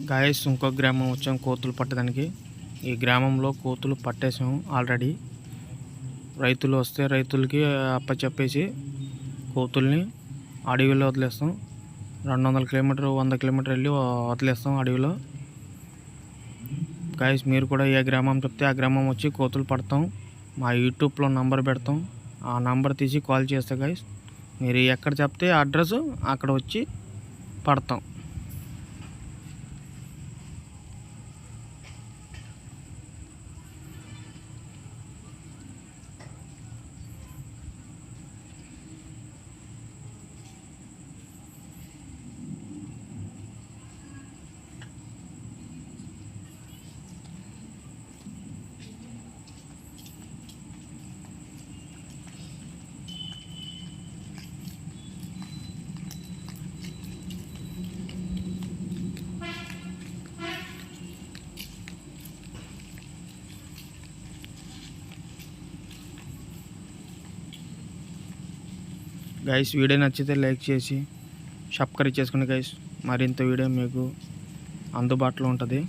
Guys ఇంకో గ్రామం వచ్చాం కోతులు పట్టడానికి. ఈ గ్రామంలో కోతులు పట్టేసాం ఆల్రెడీ. రైతులు వస్తే రైతులకి అప్పచెప్పేసి కోతుల్ని అడవిలో వదిలేస్తాం. 200 కిలోమీటర్ 100 కిలోమీటర్ వెళ్ళి వదిలేస్తాం అడవిలో. గాయస్ మీరు కూడా ఏ గ్రామం చెప్తే ఆ గ్రామం వచ్చి కోతులు పడతాం. మా యూట్యూబ్లో నంబర్ పెడతాం. ఆ నంబర్ తీసి కాల్ చేస్తే గాయస్ మీరు ఎక్కడ చెప్తే అడ్రస్ అక్కడ వచ్చి పడతాం. గైస్ వీడియో నచ్చితే లైక్ చేసి సబ్స్క్రైబ్ చేసుకోండి గైస్. మరింత వీడియో మీకు అందుబాటులో ఉంటుంది.